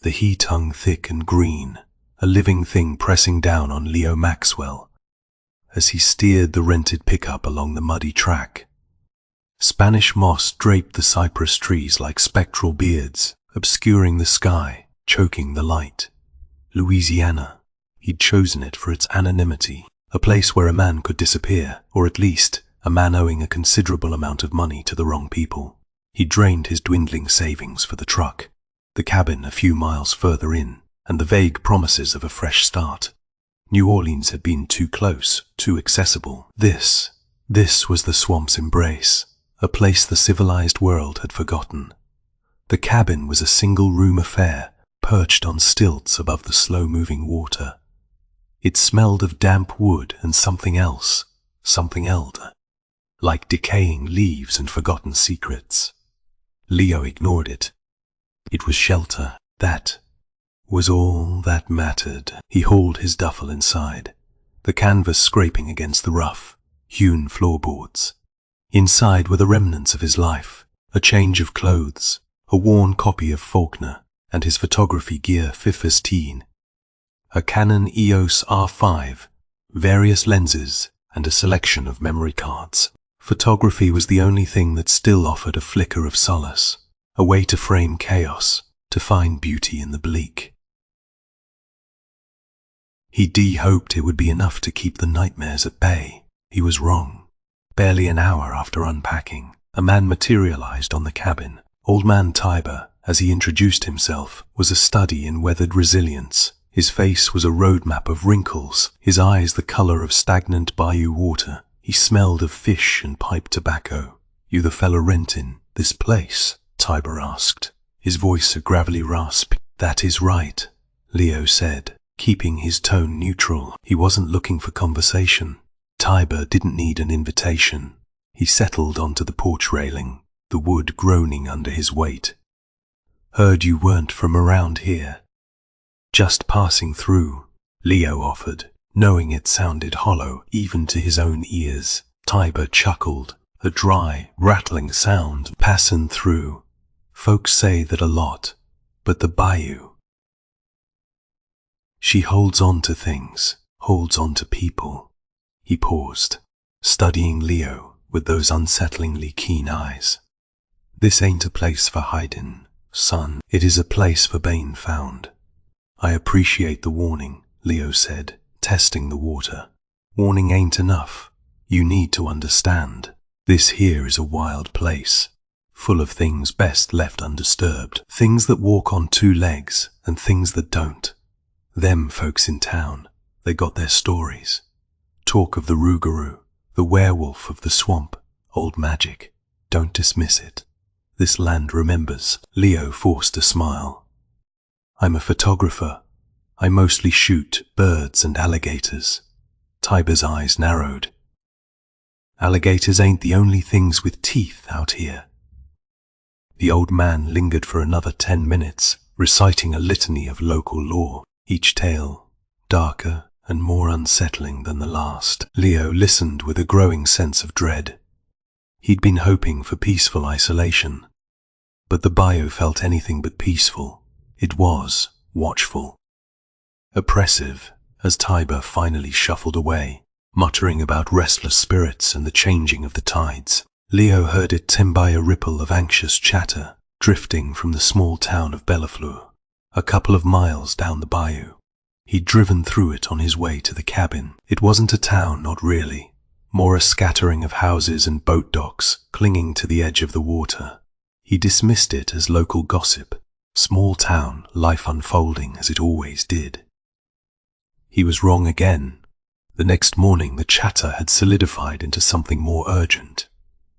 the heat hung thick and green, a living thing pressing down on Leo Maxwell as he steered the rented pickup along the muddy track. Spanish moss draped the cypress trees like spectral beards, obscuring the sky, choking the light. Louisiana. He'd chosen it for its anonymity, a place where a man could disappear, or at least a man owing a considerable amount of money to the wrong people. He drained his dwindling savings for the truck, the cabin a few miles further in, and the vague promises of a fresh start. New Orleans had been too close, too accessible. This was the swamp's embrace, a place the civilized world had forgotten. The cabin was a single-room affair, perched on stilts above the slow-moving water. It smelled of damp wood and something else, something elder, like decaying leaves and forgotten secrets. Leo ignored it. It was shelter. That was all that mattered. He hauled his duffel inside, the canvas scraping against the rough, hewn floorboards. Inside were the remnants of his life, a change of clothes, a worn copy of Faulkner, and his photography gear fit as teen. A Canon EOS R5, various lenses, and a selection of memory cards. Photography was the only thing that still offered a flicker of solace, a way to frame chaos, to find beauty in the bleak. He hoped it would be enough to keep the nightmares at bay. He was wrong. Barely an hour after unpacking, a man materialized on the cabin. Old Man Tiber, as he introduced himself, was a study in weathered resilience. His face was a roadmap of wrinkles, his eyes the color of stagnant Bayou water. He smelled of fish and pipe tobacco. "You the fella rentin' this place?" Tiber asked, his voice a gravelly rasp. "That is right," Leo said, keeping his tone neutral. He wasn't looking for conversation. Tiber didn't need an invitation. He settled onto the porch railing, the wood groaning under his weight. "Heard you weren't from around here." "Just passing through," Leo offered, knowing it sounded hollow even to his own ears. Tiber chuckled, a dry, rattling sound. "Passin' through. Folks say that a lot, but the Bayou. She holds on to things, holds on to people." He paused, studying Leo with those unsettlingly keen eyes. "This ain't a place for hiding, son. It is a place for being found." "I appreciate the warning," Leo said, testing the water. "Warning ain't enough. You need to understand. This here is a wild place, full of things best left undisturbed. Things that walk on two legs and things that don't. Them folks in town, they got their stories. Talk of the rougarou, the werewolf of the swamp, old magic. Don't dismiss it. This land remembers." Leo forced a smile. "I'm a photographer. I mostly shoot birds and alligators." Tiber's eyes narrowed. "Alligators ain't the only things with teeth out here." The old man lingered for another 10 minutes, reciting a litany of local lore, each tale darker and more unsettling than the last. Leo listened with a growing sense of dread. He'd been hoping for peaceful isolation, but the bayou felt anything but peaceful. It was watchful, oppressive, as Tiber finally shuffled away, muttering about restless spirits and the changing of the tides. Leo heard it by a ripple of anxious chatter, drifting from the small town of Bellefleur, a couple of miles down the bayou. He'd driven through it on his way to the cabin. It wasn't a town, not really, more a scattering of houses and boat docks clinging to the edge of the water. He dismissed it as local gossip, small town life unfolding as it always did. He was wrong again. The next morning the chatter had solidified into something more urgent.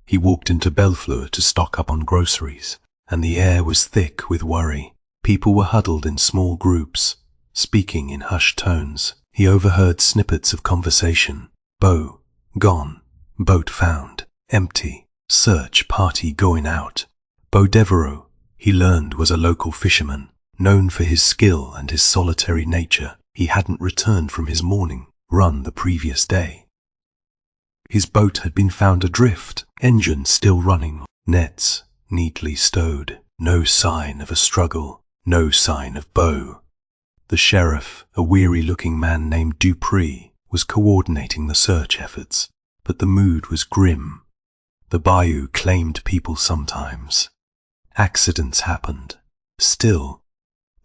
He walked into Bellefleur to stock up on groceries, and the air was thick with worry. People were huddled in small groups, speaking in hushed tones. He overheard snippets of conversation. "Beau, gone. Boat found. Empty. Search party going out." Beau Devereaux, he learned, was a local fisherman, known for his skill and his solitary nature. He hadn't returned from his morning run the previous day. His boat had been found adrift, engine still running, nets neatly stowed. No sign of a struggle. No sign of Beau. The sheriff, a weary-looking man named Dupree, was coordinating the search efforts, but the mood was grim. The bayou claimed people sometimes. Accidents happened. Still,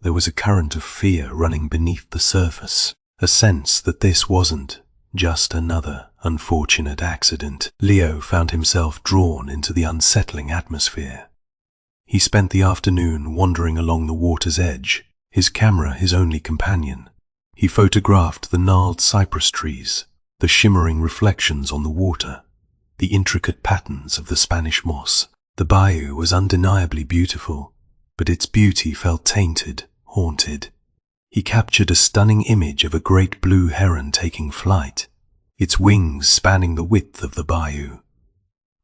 there was a current of fear running beneath the surface, a sense that this wasn't just another unfortunate accident. Leo found himself drawn into the unsettling atmosphere. He spent the afternoon wandering along the water's edge, his camera his only companion. He photographed the gnarled cypress trees, the shimmering reflections on the water, the intricate patterns of the Spanish moss. The bayou was undeniably beautiful, but its beauty felt tainted, haunted. He captured a stunning image of a great blue heron taking flight, its wings spanning the width of the bayou.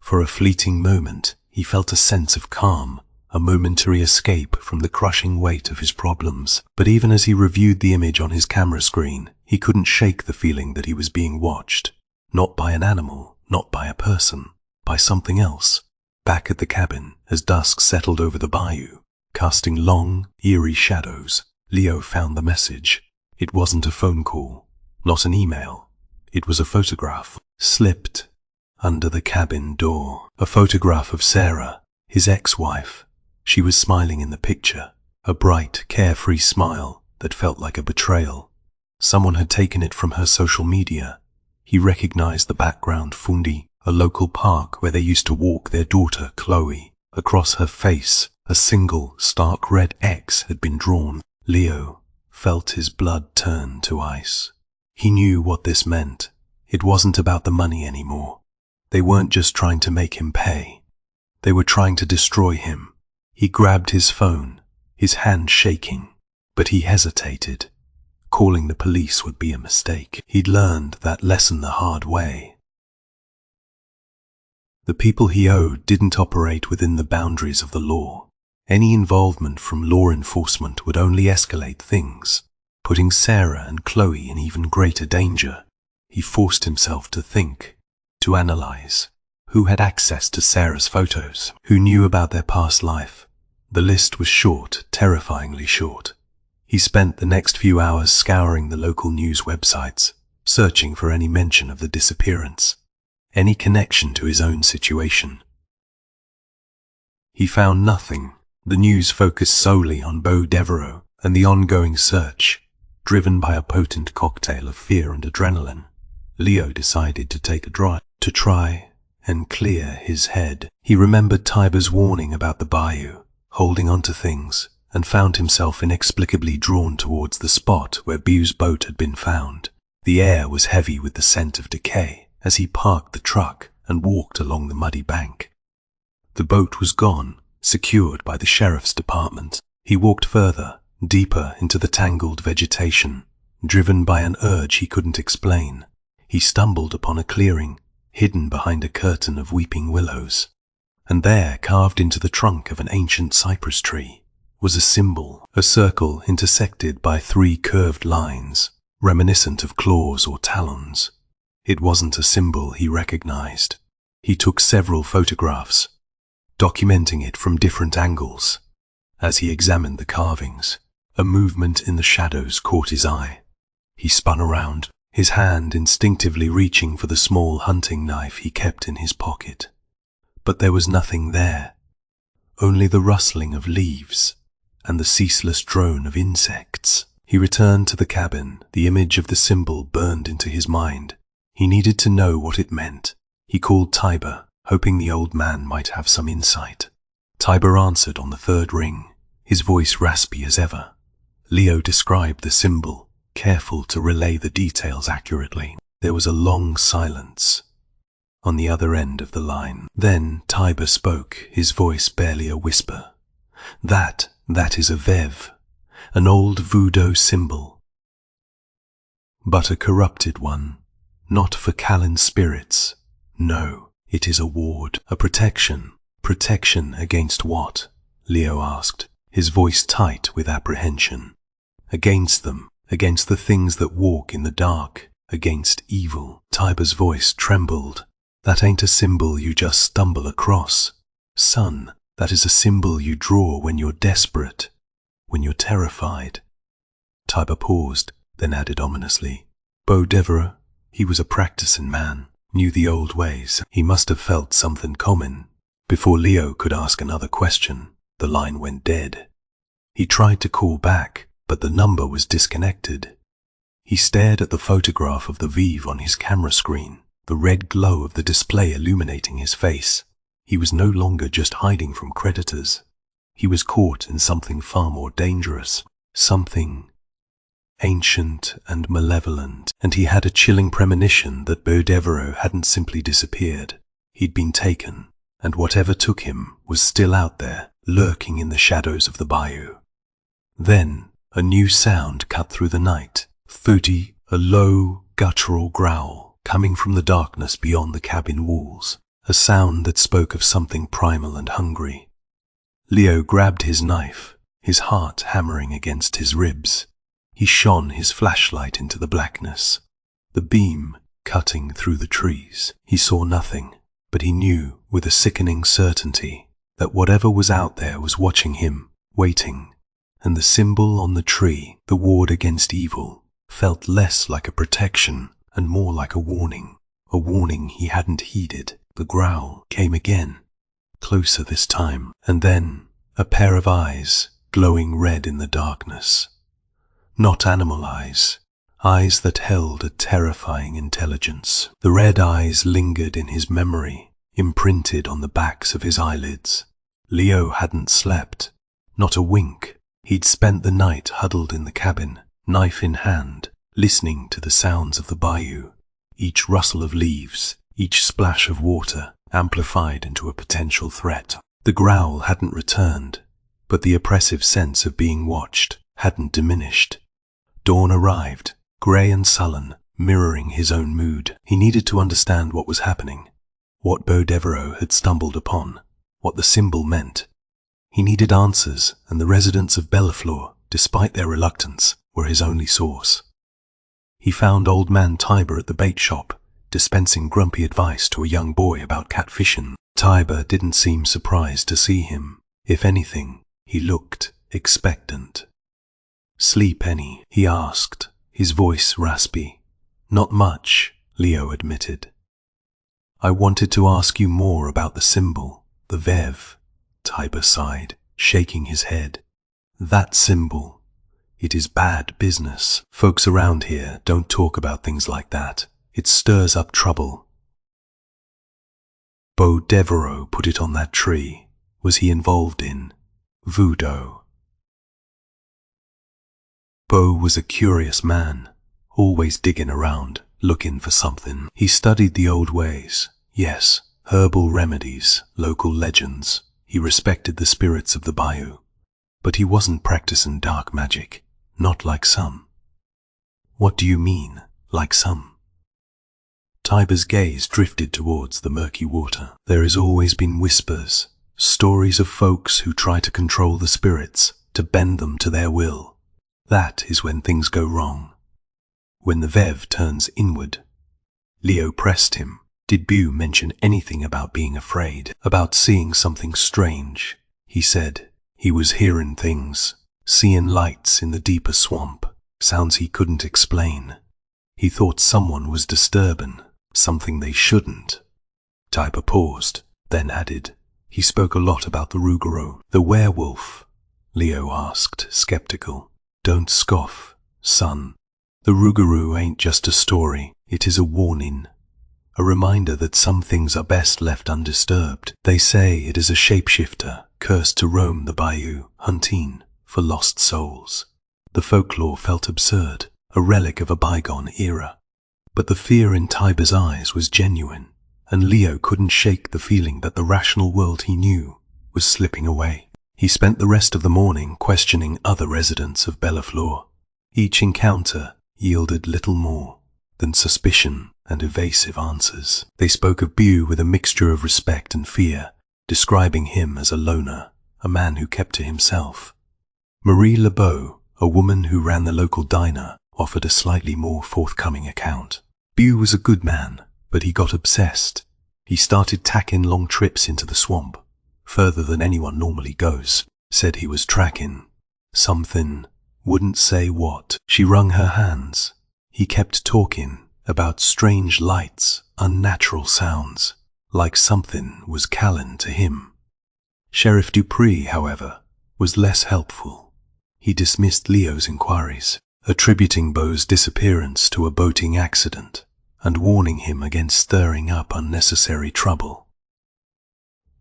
For a fleeting moment, he felt a sense of calm, a momentary escape from the crushing weight of his problems. But even as he reviewed the image on his camera screen, he couldn't shake the feeling that he was being watched. Not by an animal, not by a person, by something else. Back at the cabin, as dusk settled over the bayou, casting long, eerie shadows, Leo found the message. It wasn't a phone call, not an email. It was a photograph, slipped under the cabin door. A photograph of Sarah, his ex-wife. She was smiling in the picture, a bright, carefree smile that felt like a betrayal. Someone had taken it from her social media. He recognized the background Fundi, a local park where they used to walk their daughter, Chloe. Across her face, a single, stark red X had been drawn. Leo felt his blood turn to ice. He knew what this meant. It wasn't about the money anymore. They weren't just trying to make him pay. They were trying to destroy him. He grabbed his phone, his hand shaking, but he hesitated. Calling the police would be a mistake. He'd learned that lesson the hard way. The people he owed didn't operate within the boundaries of the law. Any involvement from law enforcement would only escalate things, putting Sarah and Chloe in even greater danger. He forced himself to think, to analyze. Who had access to Sarah's photos? Who knew about their past life? The list was short, terrifyingly short. He spent the next few hours scouring the local news websites, searching for any mention of the disappearance, any connection to his own situation. He found nothing. The news focused solely on Beau Devereaux and the ongoing search, driven by a potent cocktail of fear and adrenaline. Leo decided to take a drive to try and clear his head. He remembered Tiber's warning about the bayou, holding onto things, and found himself inexplicably drawn towards the spot where Beau's boat had been found. The air was heavy with the scent of decay as he parked the truck and walked along the muddy bank. The boat was gone, secured by the sheriff's department. He walked further, deeper into the tangled vegetation, driven by an urge he couldn't explain. He stumbled upon a clearing, hidden behind a curtain of weeping willows. And there, carved into the trunk of an ancient cypress tree, was a symbol, a circle intersected by 3 curved lines, reminiscent of claws or talons. It wasn't a symbol he recognized. He took several photographs, documenting it from different angles. As he examined the carvings, a movement in the shadows caught his eye. He spun around, his hand instinctively reaching for the small hunting knife he kept in his pocket. But there was nothing there, only the rustling of leaves and the ceaseless drone of insects. He returned to the cabin, the image of the symbol burned into his mind. He needed to know what it meant. He called Tiber, hoping the old man might have some insight. Tiber answered on the 3rd ring, his voice raspy as ever. Leo described the symbol, careful to relay the details accurately. There was a long silence on the other end of the line. Then Tiber spoke, his voice barely a whisper. That is a Veve, an old voodoo symbol, but a corrupted one, not for Callan spirits. No, it is a ward, a protection. Protection against what? Leo asked, his voice tight with apprehension. Against them, against the things that walk in the dark, against evil. Tiber's voice trembled. That ain't a symbol you just stumble across. Son, that is a symbol you draw when you're desperate, when you're terrified. Tiber paused, then added ominously, Beau Devereux, he was a practicing man, knew the old ways. He must have felt something coming. Before Leo could ask another question, the line went dead. He tried to call back, but the number was disconnected. He stared at the photograph of the Veve on his camera screen, the red glow of the display illuminating his face. He was no longer just hiding from creditors. He was caught in something far more dangerous, something ancient and malevolent, and he had a chilling premonition that Beau Devereux hadn't simply disappeared. He'd been taken, and whatever took him was still out there, lurking in the shadows of the bayou. Then, a new sound cut through the night, thuddy, a low, guttural growl coming from the darkness beyond the cabin walls, a sound that spoke of something primal and hungry. Leo grabbed his knife, his heart hammering against his ribs. He shone his flashlight into the blackness, the beam cutting through the trees. He saw nothing, but he knew with a sickening certainty that whatever was out there was watching him, waiting, and the symbol on the tree, the ward against evil, felt less like a protection and more like a warning he hadn't heeded. The growl came again, closer this time, and then a pair of eyes glowing red in the darkness. Not animal eyes, eyes that held a terrifying intelligence. The red eyes lingered in his memory, imprinted on the backs of his eyelids. Leo hadn't slept, not a wink. He'd spent the night huddled in the cabin, knife in hand, listening to the sounds of the bayou, each rustle of leaves, each splash of water amplified into a potential threat. The growl hadn't returned, but the oppressive sense of being watched hadn't diminished. Dawn arrived, grey and sullen, mirroring his own mood. He needed to understand what was happening, what Beau Devereux had stumbled upon, what the symbol meant. He needed answers, and the residents of Bellafleur, despite their reluctance, were his only source. He found old man Tiber at the bait shop, dispensing grumpy advice to a young boy about catfishing. Tiber didn't seem surprised to see him. If anything, he looked expectant. "Sleep any?" he asked, his voice raspy. "Not much," Leo admitted. "I wanted to ask you more about the symbol, the Veve," Tiber sighed, shaking his head. "That symbol. It is bad business. Folks around here don't talk about things like that. It stirs up trouble." Beau Devereux put it on that tree. Was he involved in voodoo? Beau was a curious man, always digging around, looking for something. He studied the old ways, yes, herbal remedies, local legends. He respected the spirits of the bayou, but he wasn't practicing dark magic, not like some. "What do you mean, like some?" Tiber's gaze drifted towards the murky water. "There has always been whispers, stories of folks who try to control the spirits, to bend them to their will. That is when things go wrong. When the Veve turns inward." Leo pressed him. Did Bayou mention anything about being afraid, about seeing something strange? He said he was hearing things, seeing lights in the deeper swamp, sounds he couldn't explain. He thought someone was disturbing, something they shouldn't. Tiber paused, then added, "He spoke a lot about the Rougarou, the werewolf." Leo asked, skeptical. "Don't scoff, son. The Rougarou ain't just a story, it is a warning. A reminder that some things are best left undisturbed. They say it is a shapeshifter, cursed to roam the bayou, hunting for lost souls." The folklore felt absurd, a relic of a bygone era. But the fear in Tiber's eyes was genuine, and Leo couldn't shake the feeling that the rational world he knew was slipping away. He spent the rest of the morning questioning other residents of Bellafleur. Each encounter yielded little more than suspicion and evasive answers. They spoke of Bayou with a mixture of respect and fear, describing him as a loner, a man who kept to himself. Marie Lebeau, a woman who ran the local diner, offered a slightly more forthcoming account. Bayou was a good man, but he got obsessed. He started tacking long trips into the swamp, further than anyone normally goes, said he was tracking Something, wouldn't say what. She wrung her hands. He kept talking about strange lights, unnatural sounds, like something was calling to him. Sheriff Dupree, however, was less helpful. He dismissed Leo's inquiries, attributing Beau's disappearance to a boating accident and warning him against stirring up unnecessary trouble.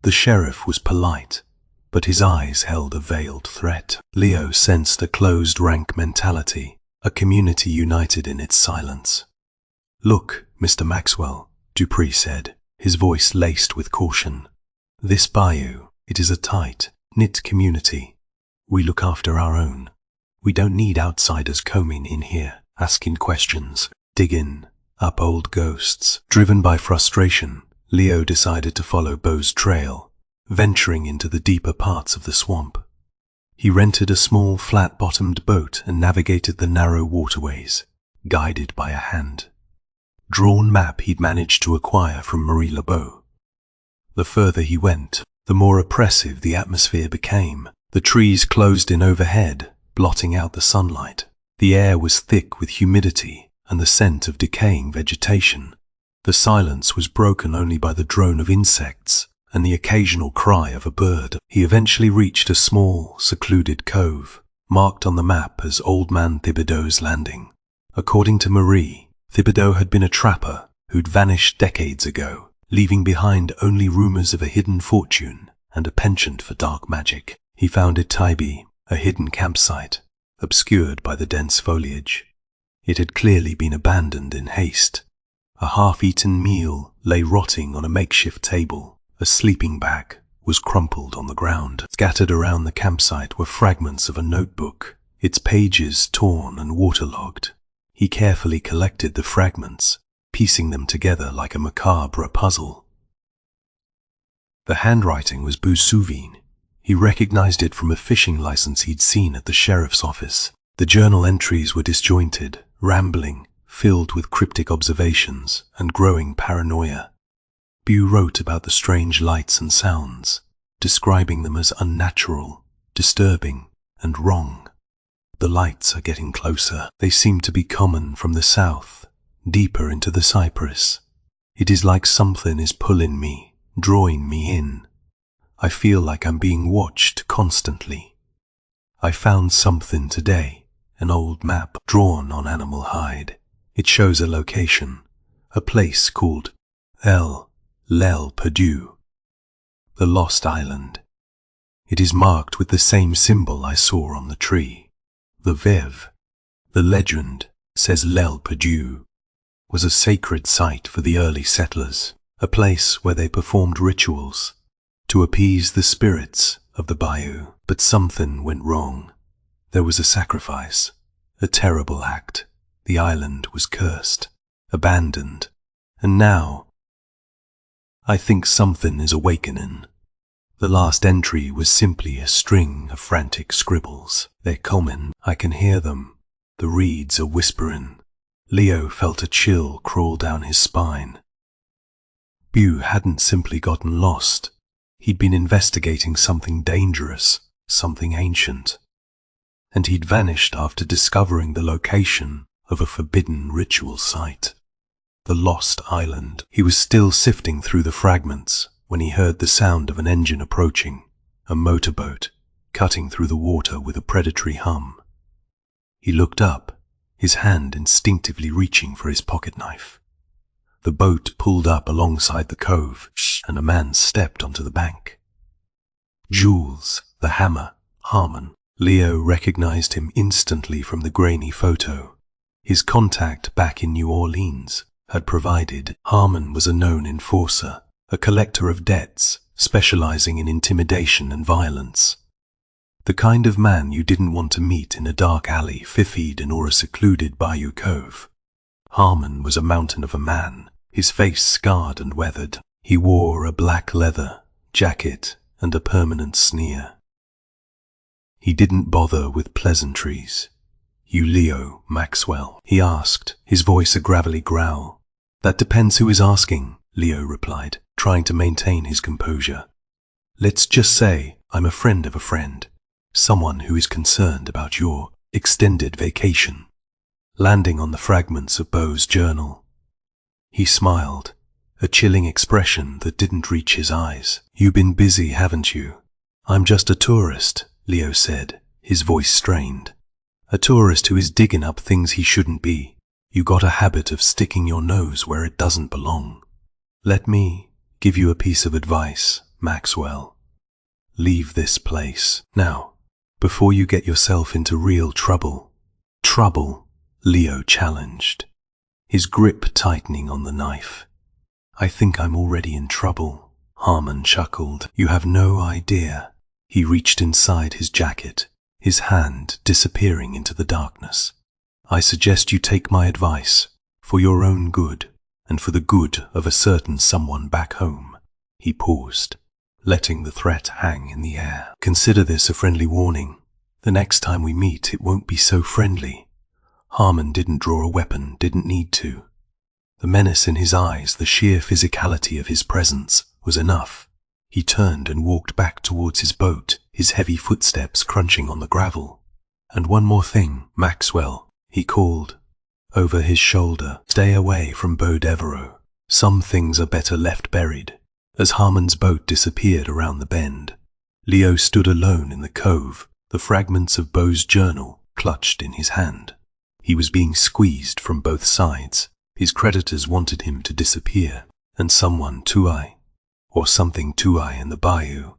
The sheriff was polite, but his eyes held a veiled threat. Leo sensed a closed-rank mentality, a community united in its silence. "Look, Mr. Maxwell," Dupree said, his voice laced with caution. "This bayou, it is a tight, knit community. We look after our own. We don't need outsiders combing in here, asking questions, digging up old ghosts." Driven by frustration, Leo decided to follow Beau's trail, venturing into the deeper parts of the swamp. He rented a small flat-bottomed boat and navigated the narrow waterways, guided by a hand-drawn map he'd managed to acquire from Marie Lebeau. The further he went, the more oppressive the atmosphere became. The trees closed in overhead, blotting out the sunlight. The air was thick with humidity and the scent of decaying vegetation. The silence was broken only by the drone of insects and the occasional cry of a bird. He eventually reached a small, secluded cove, marked on the map as Old Man Thibodeau's Landing. According to Marie, Thibodeau had been a trapper who'd vanished decades ago, leaving behind only rumors of a hidden fortune and a penchant for dark magic. He founded Tybee, a hidden campsite, obscured by the dense foliage. It had clearly been abandoned in haste. A half-eaten meal lay rotting on a makeshift table. A sleeping bag was crumpled on the ground. Scattered around the campsite were fragments of a notebook, its pages torn and waterlogged. He carefully collected the fragments, piecing them together like a macabre puzzle. The handwriting was Boussouvine. He recognized it from a fishing license he'd seen at the sheriff's office. The journal entries were disjointed, rambling, filled with cryptic observations and growing paranoia. Bew wrote about the strange lights and sounds, describing them as unnatural, disturbing, and wrong. "The lights are getting closer. They seem to be common from the south, deeper into the cypress. It is like something is pulling me, drawing me in. I feel like I'm being watched constantly. I found something today, an old map drawn on animal hide. It shows a location, a place called L'El Perdu, the Lost Island. It is marked with the same symbol I saw on the tree. The Veve, the legend, says L'El Perdu, was a sacred site for the early settlers, a place where they performed rituals to appease the spirits of the bayou. But something went wrong. There was a sacrifice, a terrible act. The island was cursed, abandoned, and now I think something is awakening. The last entry was simply a string of frantic scribbles. They're coming. I can hear them. The reeds are whispering. Leo felt a chill crawl down his spine. Bew hadn't simply gotten lost. He'd been investigating something dangerous, something ancient. And he'd vanished after discovering the location of a forbidden ritual site. The Lost Island. He was still sifting through the fragments when he heard the sound of an engine approaching, a motorboat cutting through the water with a predatory hum. He looked up, his hand instinctively reaching for his pocket knife. The boat pulled up alongside the cove, and a man stepped onto the bank. Jules, the hammer, Harmon. Leo recognized him instantly from the grainy photo. His contact back in New Orleans had provided. Harmon was a known enforcer, a collector of debts, specializing in intimidation and violence. The kind of man you didn't want to meet in a dark alley, Fifid, or a secluded bayou cove. Harmon was a mountain of a man, his face scarred and weathered. He wore a black leather jacket and a permanent sneer. He didn't bother with pleasantries. "You Leo Maxwell?" he asked, his voice a gravelly growl. "That depends who is asking," Leo replied, trying to maintain his composure. "Let's just say I'm a friend of a friend." someone who is concerned about your extended vacation. Landing on the fragments of Beau's journal, he smiled, a chilling expression that didn't reach his eyes. "You've been busy, haven't you?" "I'm just a tourist," Leo said, his voice strained. "A tourist who is digging up things he shouldn't be. You got a habit of sticking your nose where it doesn't belong." "Let me give you a piece of advice, Maxwell. Leave this place now, before you get yourself into real trouble." "Trouble?" Leo challenged, his grip tightening on the knife. "I think I'm already in trouble," Harmon chuckled. "You have no idea." He reached inside his jacket, his hand disappearing into the darkness. "I suggest you take my advice, for your own good, and for the good of a certain someone back home." He paused, letting the threat hang in the air. "Consider this a friendly warning. The next time we meet, it won't be so friendly." Harmon didn't draw a weapon, didn't need to. The menace in his eyes, the sheer physicality of his presence, was enough. He turned and walked back towards his boat, his heavy footsteps crunching on the gravel. "And one more thing, Maxwell," he called, over his shoulder. "Stay away from Beau Devereaux. Some things are better left buried." As Harmon's boat disappeared around the bend, Leo stood alone in the cove, the fragments of Beau's journal clutched in his hand. He was being squeezed from both sides. His creditors wanted him to disappear, and someone, Tuai, or something Tuai in the Bayou,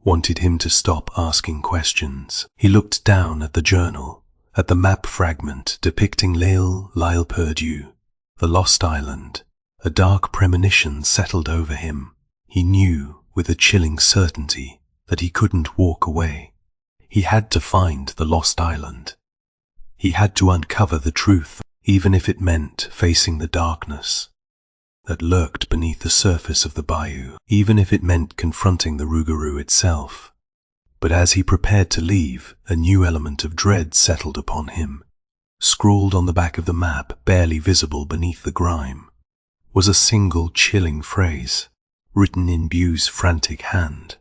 wanted him to stop asking questions. He looked down at the journal, at the map fragment depicting L'Île Perdue, the lost island. A dark premonition settled over him. He knew with a chilling certainty that he couldn't walk away. He had to find the lost island. He had to uncover the truth, even if it meant facing the darkness that lurked beneath the surface of the bayou, even if it meant confronting the Rougarou itself. But as he prepared to leave, a new element of dread settled upon him. Scrawled on the back of the map, barely visible beneath the grime, was a single chilling phrase, written in Beau's frantic hand.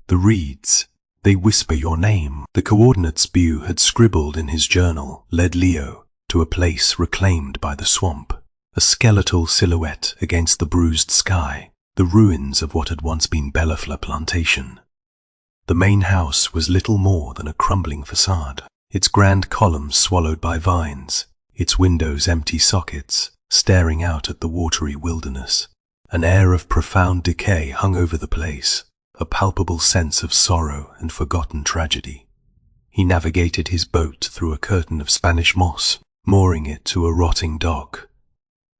"The reeds, they whisper your name." The coordinates Beau had scribbled in his journal led Leo to a place reclaimed by the swamp, a skeletal silhouette against the bruised sky, the ruins of what had once been Bellafla Plantation. The main house was little more than a crumbling facade, its grand columns swallowed by vines, its windows empty sockets, staring out at the watery wilderness. An air of profound decay hung over the place, a palpable sense of sorrow and forgotten tragedy. He navigated his boat through a curtain of Spanish moss, mooring it to a rotting dock.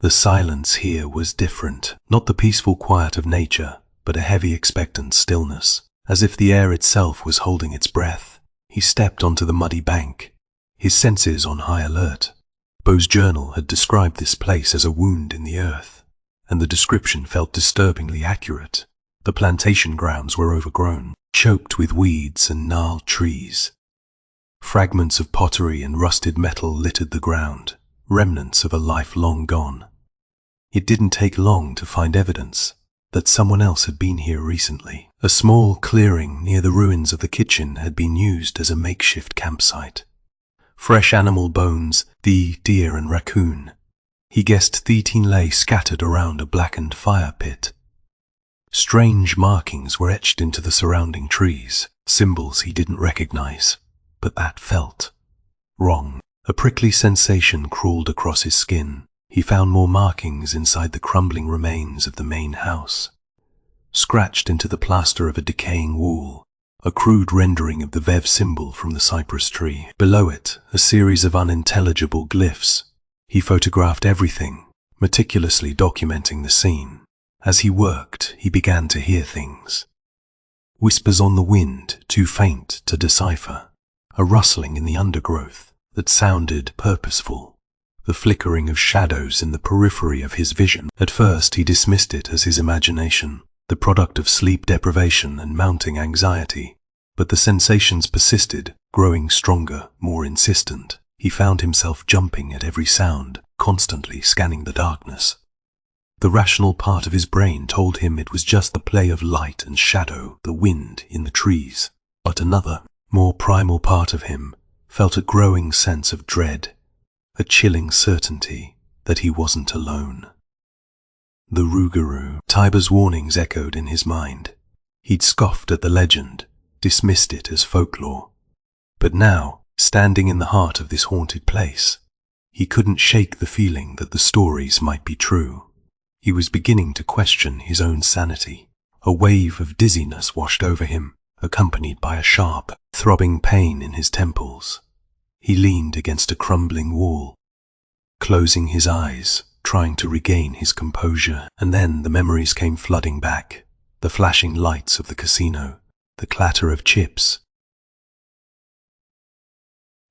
The silence here was different, not the peaceful quiet of nature, but a heavy expectant stillness, as if the air itself was holding its breath. He stepped onto the muddy bank, his senses on high alert. Beau's journal had described this place as a wound in the earth, and the description felt disturbingly accurate. The plantation grounds were overgrown, choked with weeds and gnarled trees. Fragments of pottery and rusted metal littered the ground, remnants of a life long gone. It didn't take long to find evidence that someone else had been here recently. A small clearing near the ruins of the kitchen had been used as a makeshift campsite. Fresh animal bones, the deer and raccoon. He guessed 13 lay scattered around a blackened fire pit. Strange markings were etched into the surrounding trees, symbols he didn't recognize, but that felt wrong. A prickly sensation crawled across his skin. He found more markings inside the crumbling remains of the main house. Scratched into the plaster of a decaying wall, a crude rendering of the Veve symbol from the cypress tree. Below it, a series of unintelligible glyphs. He photographed everything, meticulously documenting the scene. As he worked, he began to hear things. Whispers on the wind, too faint to decipher. A rustling in the undergrowth that sounded purposeful. The flickering of shadows in the periphery of his vision. At first he dismissed it as his imagination, the product of sleep deprivation and mounting anxiety. But the sensations persisted, growing stronger, more insistent. He found himself jumping at every sound, constantly scanning the darkness. The rational part of his brain told him it was just the play of light and shadow, the wind in the trees. But another, more primal part of him felt a growing sense of dread, a chilling certainty that he wasn't alone. The Rougarou, Tiber's warnings echoed in his mind. He'd scoffed at the legend, dismissed it as folklore. But now, standing in the heart of this haunted place, he couldn't shake the feeling that the stories might be true. He was beginning to question his own sanity. A wave of dizziness washed over him, accompanied by a sharp, throbbing pain in his temples. He leaned against a crumbling wall, closing his eyes, trying to regain his composure, and then the memories came flooding back. The flashing lights of the casino, the clatter of chips,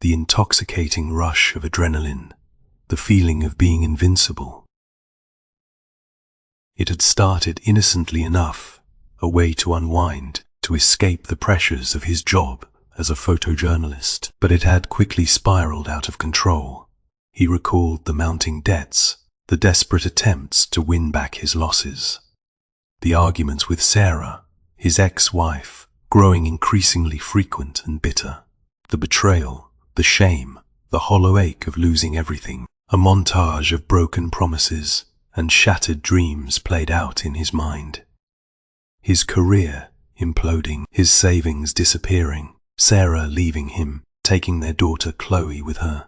the intoxicating rush of adrenaline, the feeling of being invincible. It had started innocently enough, a way to unwind, to escape the pressures of his job as a photojournalist, but it had quickly spiraled out of control. He recalled the mounting debts, the desperate attempts to win back his losses. The arguments with Sarah, his ex-wife, growing increasingly frequent and bitter. The betrayal, the shame, the hollow ache of losing everything. A montage of broken promises and shattered dreams played out in his mind. His career imploding, his savings disappearing, Sarah leaving him, taking their daughter Chloe with her.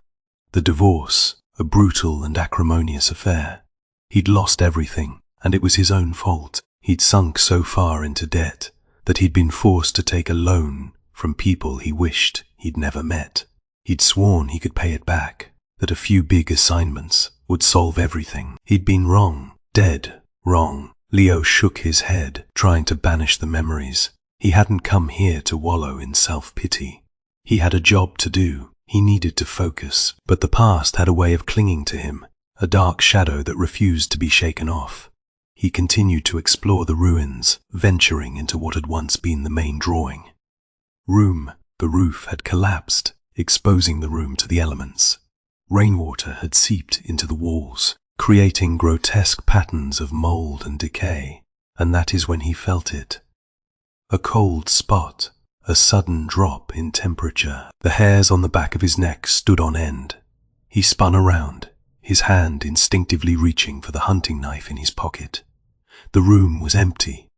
The divorce, a brutal and acrimonious affair. He'd lost everything, and it was his own fault. He'd sunk so far into debt that he'd been forced to take a loan from people he wished he'd never met. He'd sworn he could pay it back, that a few big assignments would solve everything. He'd been wrong, dead wrong. Leo shook his head, trying to banish the memories. He hadn't come here to wallow in self-pity. He had a job to do. He needed to focus, but the past had a way of clinging to him, a dark shadow that refused to be shaken off. He continued to explore the ruins, venturing into what had once been the main drawing room. The roof had collapsed, exposing the room to the elements. Rainwater had seeped into the walls, creating grotesque patterns of mold and decay, and that is when he felt it. A cold spot, a sudden drop in temperature. The hairs on the back of his neck stood on end. He spun around, his hand instinctively reaching for the hunting knife in his pocket. The room was empty,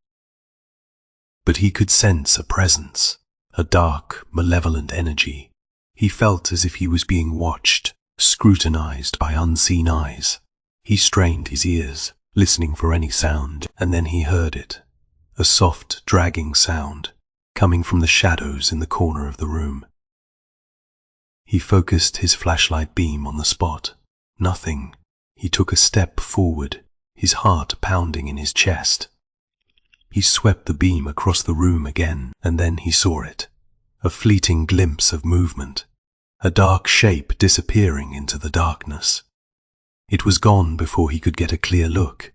but he could sense a presence, a dark, malevolent energy. He felt as if he was being watched, scrutinized by unseen eyes. He strained his ears, listening for any sound, and then he heard it. A soft, dragging sound, coming from the shadows in the corner of the room. He focused his flashlight beam on the spot. Nothing. He took a step forward, his heart pounding in his chest. He swept the beam across the room again, and then he saw it. A fleeting glimpse of movement. A dark shape disappearing into the darkness. It was gone before he could get a clear look.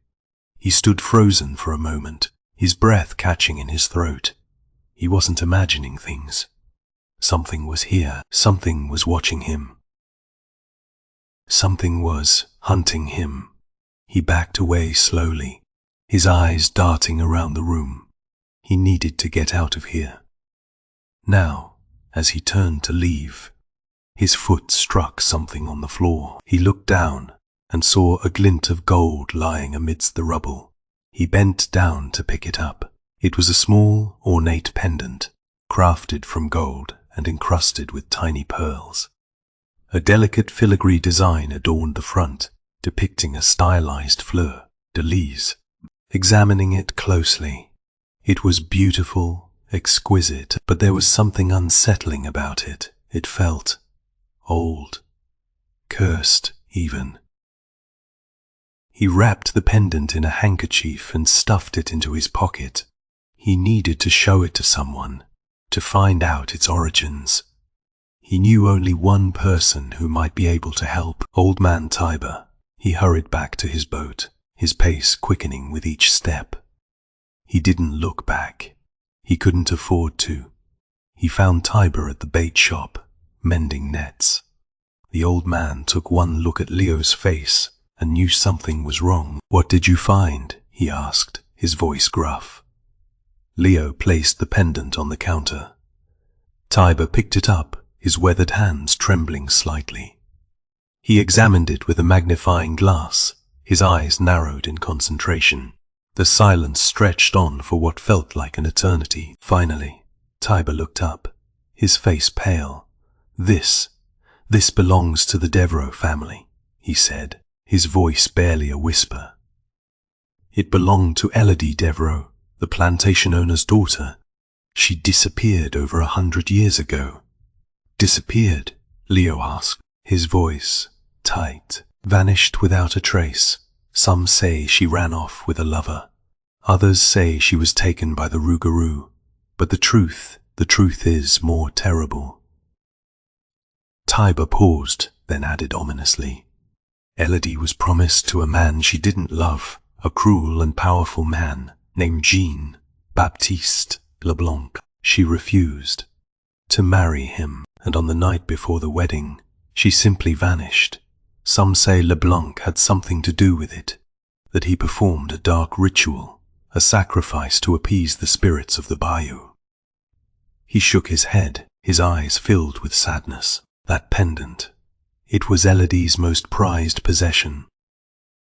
He stood frozen for a moment, his breath catching in his throat. He wasn't imagining things. Something was here. Something was watching him. Something was hunting him. He backed away slowly, his eyes darting around the room. He needed to get out of here. Now, as he turned to leave, his foot struck something on the floor. He looked down and saw a glint of gold lying amidst the rubble. He bent down to pick it up. It was a small, ornate pendant, crafted from gold and encrusted with tiny pearls. A delicate filigree design adorned the front, depicting a stylized fleur de lis. Examining it closely, it was beautiful, exquisite, but there was something unsettling about it. It felt old, cursed even. He wrapped the pendant in a handkerchief and stuffed it into his pocket. He needed to show it to someone, to find out its origins. He knew only one person who might be able to help, Old Man Tiber. He hurried back to his boat, his pace quickening with each step. He didn't look back. He couldn't afford to. He found Tiber at the bait shop, mending nets. The old man took one look at Leo's face and knew something was wrong. "What did you find?" he asked, his voice gruff. Leo placed the pendant on the counter. Tiber picked it up, his weathered hands trembling slightly. He examined it with a magnifying glass, his eyes narrowed in concentration. The silence stretched on for what felt like an eternity. Finally, Tiber looked up, his face pale. This belongs to the Devereaux family, he said, his voice barely a whisper. It belonged to Elodie Devereaux, the plantation owner's daughter. She disappeared over 100 years ago. Disappeared? Leo asked, his voice tight. Vanished without a trace. Some say she ran off with a lover. Others say she was taken by the rougarou. But the truth is more terrible. Tiber paused, then added ominously. Elodie was promised to a man she didn't love, a cruel and powerful man named Jean-Baptiste Leblanc. She refused to marry him, and on the night before the wedding, she simply vanished. Some say Leblanc had something to do with it, that he performed a dark ritual, a sacrifice to appease the spirits of the Bayou. He shook his head, his eyes filled with sadness. That pendant, it was Elodie's most prized possession.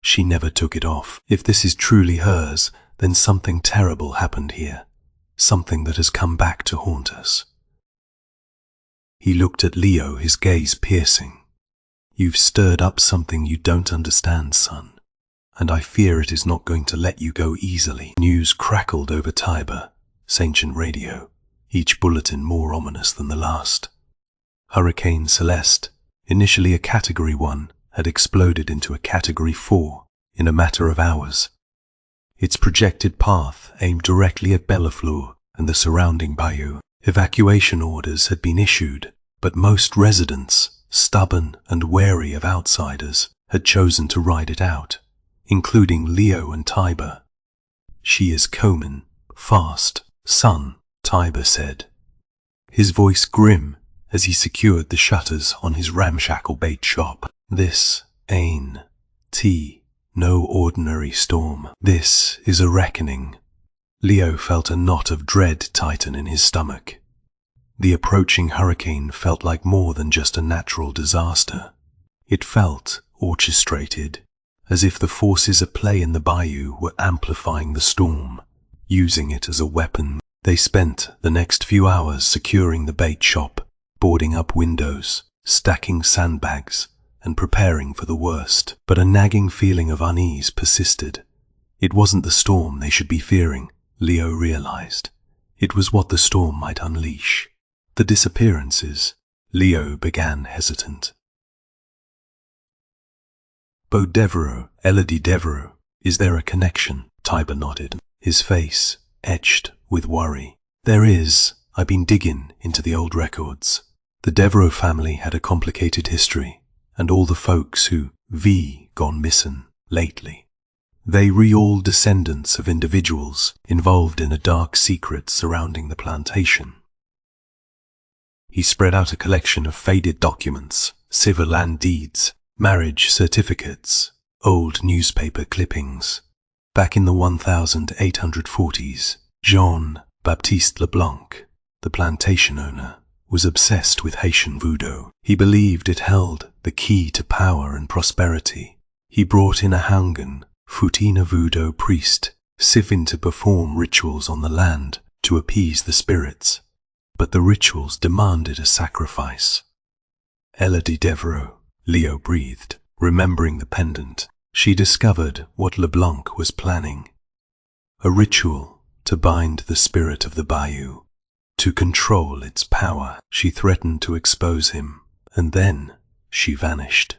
She never took it off. If this is truly hers, then something terrible happened here, something that has come back to haunt us. He looked at Leo, his gaze piercing. You've stirred up something you don't understand, son, and I fear it is not going to let you go easily. News crackled over Tiber, ancient radio, each bulletin more ominous than the last. Hurricane Celeste, initially a Category 1, had exploded into a Category 4 in a matter of hours. Its projected path aimed directly at Bellefleur and the surrounding bayou. Evacuation orders had been issued, but most residents, stubborn and wary of outsiders, had chosen to ride it out, including Leo and Tiber. She is coming, fast, son, Tiber said, his voice grim as he secured the shutters on his ramshackle bait shop. This ain't no ordinary storm. This is a reckoning. Leo felt a knot of dread tighten in his stomach. The approaching hurricane felt like more than just a natural disaster. It felt orchestrated, as if the forces at play in the bayou were amplifying the storm, using it as a weapon. They spent the next few hours securing the bait shop, boarding up windows, stacking sandbags, and preparing for the worst. But a nagging feeling of unease persisted. It wasn't the storm they should be fearing, Leo realized. It was what the storm might unleash. The disappearances. Leo began hesitant. Beau Devereaux, Elodie Devereaux, is there a connection? Tiber nodded, his face etched with worry. There is. I've been digging into the old records. The Devereaux family had a complicated history, and all the folks who gone missing lately. They were all descendants of individuals involved in a dark secret surrounding the plantation. He spread out a collection of faded documents, civil land deeds, marriage certificates, old newspaper clippings. Back in the 1840s, Jean-Baptiste Leblanc, the plantation owner, was obsessed with Haitian voodoo. He believed it held the key to power and prosperity. He brought in a Hangan, Futina voodoo priest, Sivin to perform rituals on the land to appease the spirits. But the rituals demanded a sacrifice. Elodie Devereaux, Leo breathed, remembering the pendant. She discovered what Leblanc was planning. A ritual to bind the spirit of the bayou. To control its power. She threatened to expose him, and then she vanished.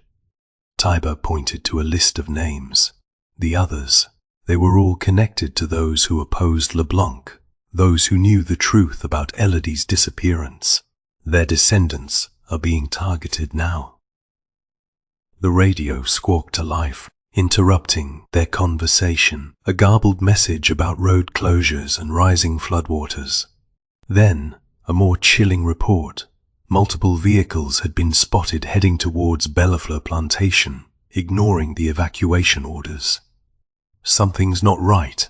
Tiber pointed to a list of names. The others, they were all connected to those who opposed Leblanc, those who knew the truth about Elodie's disappearance. Their descendants are being targeted now. The radio squawked to life, interrupting their conversation, a garbled message about road closures and rising floodwaters. Then, a more chilling report. Multiple vehicles had been spotted heading towards Bellefleur Plantation, ignoring the evacuation orders. Something's not right,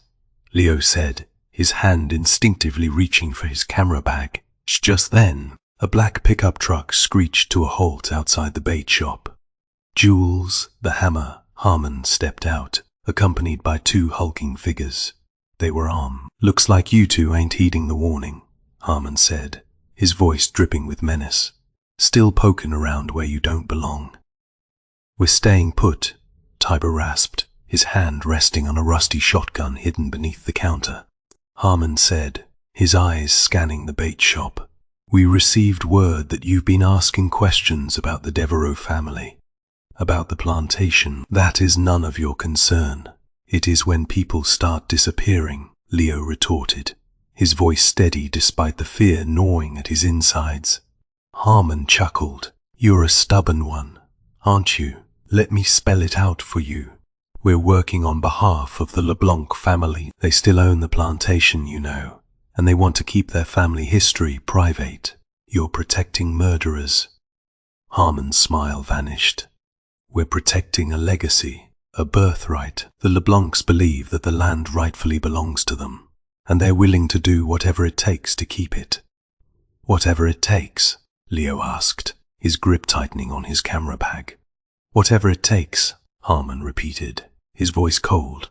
Leo said, his hand instinctively reaching for his camera bag. Just then, A black pickup truck screeched to a halt outside the bait shop. Jules, the hammer, Harmon stepped out, accompanied by 2 hulking figures. They were armed. "Looks like you 2 ain't heeding the warning," Harmon said, his voice dripping with menace. "Still poking around where you don't belong." "We're staying put," Tiber rasped, his hand resting on a rusty shotgun hidden beneath the counter. Harmon said, his eyes scanning the bait shop, "We received word that you've been asking questions about the Devereaux family, about the plantation. That is none of your concern. It is when people start disappearing," Leo retorted, his voice steady despite the fear gnawing at his insides. Harmon chuckled. "You're a stubborn one, aren't you? Let me spell it out for you. We're working on behalf of the LeBlanc family. They still own the plantation, you know, and they want to keep their family history private. You're protecting murderers." Harmon's smile vanished. "We're protecting a legacy, a birthright. The LeBlancs believe that the land rightfully belongs to them, and they're willing to do whatever it takes to keep it." "Whatever it takes?" Leo asked, his grip tightening on his camera bag. "Whatever it takes," Harmon repeated, his voice cold.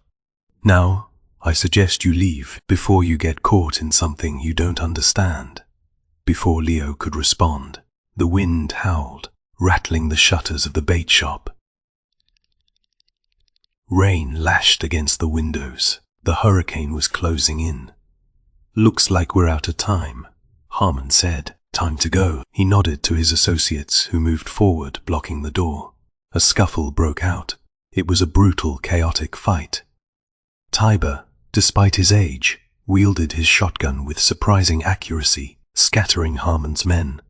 "Now, I suggest you leave before you get caught in something you don't understand." Before Leo could respond, the wind howled, rattling the shutters of the bait shop. Rain lashed against the windows. The hurricane was closing in. "Looks like we're out of time," Harmon said. "Time to go." He nodded to his associates, who moved forward, blocking the door. A scuffle broke out. It was a brutal, chaotic fight. Tiber, despite his age, wielded his shotgun with surprising accuracy, scattering Harmon's men.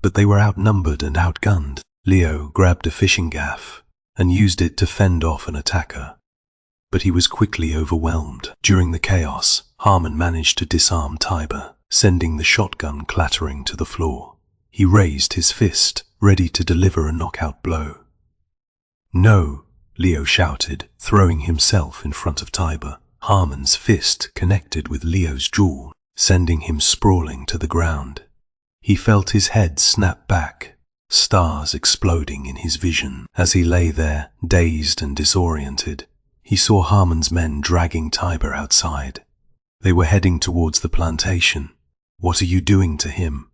But they were outnumbered and outgunned. Leo grabbed a fishing gaff and used it to fend off an attacker. But he was quickly overwhelmed. During the chaos, Harmon managed to disarm Tiber, sending the shotgun clattering to the floor. He raised his fist, ready to deliver a knockout blow. "No!" Leo shouted, throwing himself in front of Tiber. Harmon's fist connected with Leo's jaw, sending him sprawling to the ground. He felt his head snap back, stars exploding in his vision. As he lay there, dazed and disoriented, he saw Harmon's men dragging Tiber outside. They were heading towards the plantation. "What are you doing to him?"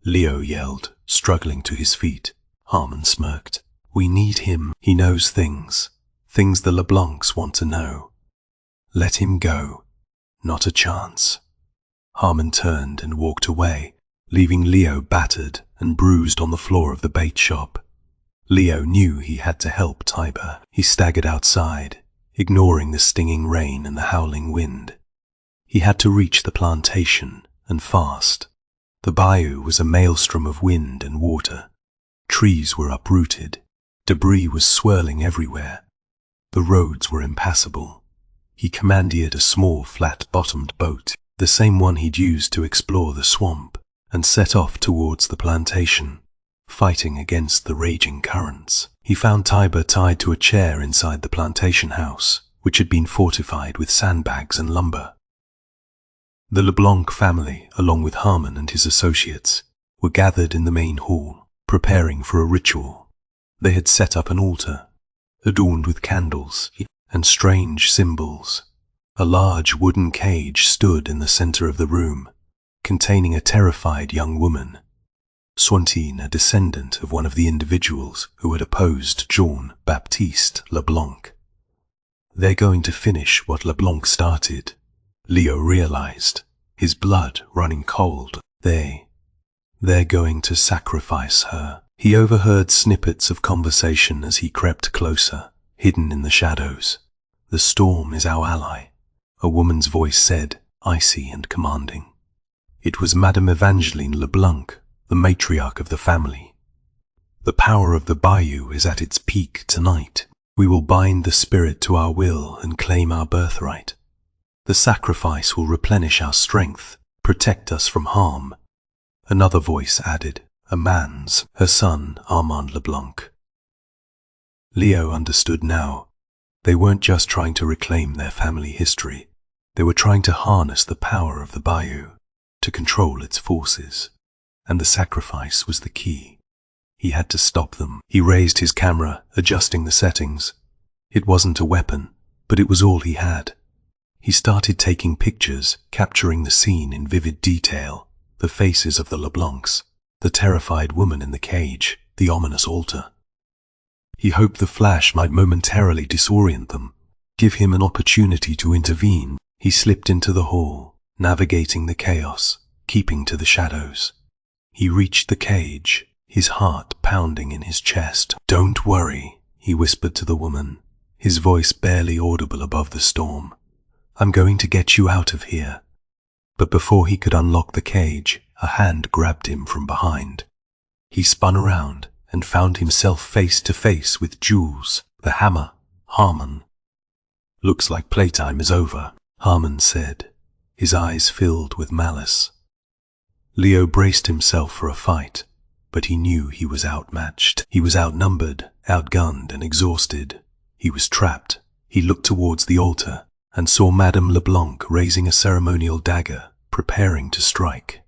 Leo yelled, struggling to his feet. Harmon smirked. "We need him. He knows things the LeBlancs want to know. Let him go. Not a chance." Harmon turned and walked away, leaving Leo battered and bruised on the floor of the bait shop. Leo knew he had to help Tiber. He staggered outside, ignoring the stinging rain and the howling wind. He had to reach the plantation, and fast. The bayou was a maelstrom of wind and water. Trees were uprooted. Debris was swirling everywhere. The roads were impassable. He commandeered a small, flat-bottomed boat, the same one he'd used to explore the swamp, and set off towards the plantation, fighting against the raging currents. He found Tiber tied to a chair inside the plantation house, which had been fortified with sandbags and lumber. The LeBlanc family, along with Harmon and his associates, were gathered in the main hall, preparing for a ritual. They had set up an altar, adorned with candles and strange symbols. A large wooden cage stood in the center of the room, containing a terrified young woman, Swantine, a descendant of one of the individuals who had opposed Jean-Baptiste Leblanc. "They're going to finish what Leblanc started," Leo realized, his blood running cold. They're going to sacrifice her. He overheard snippets of conversation as he crept closer, hidden in the shadows. "The storm is our ally," a woman's voice said, icy and commanding. It was Madame Evangeline Leblanc, the matriarch of the family. "The power of the Bayou is at its peak tonight. We will bind the spirit to our will and claim our birthright. The sacrifice will replenish our strength, protect us from harm." Another voice added, a man's, her son, Armand Leblanc. Leo understood now. They weren't just trying to reclaim their family history. They were trying to harness the power of the Bayou, to control its forces. and the sacrifice was the key. He had to stop them. He raised his camera, adjusting the settings. It wasn't a weapon, but it was all he had. He started taking pictures, capturing the scene in vivid detail, the faces of the LeBlancs, the terrified woman in the cage, the ominous altar. He hoped the flash might momentarily disorient them, give him an opportunity to intervene. He slipped into the hall, navigating the chaos, keeping to the shadows. He reached the cage, his heart pounding in his chest. "Don't worry," he whispered to the woman, his voice barely audible above the storm. "I'm going to get you out of here." But before he could unlock the cage, a hand grabbed him from behind. He spun around and found himself face to face with Jules, the hammer, Harmon. "Looks like playtime is over," Harmon said, his eyes filled with malice. Leo braced himself for a fight, but he knew he was outmatched. He was outnumbered, outgunned, and exhausted. He was trapped. He looked towards the altar and saw Madame LeBlanc raising a ceremonial dagger, preparing to strike.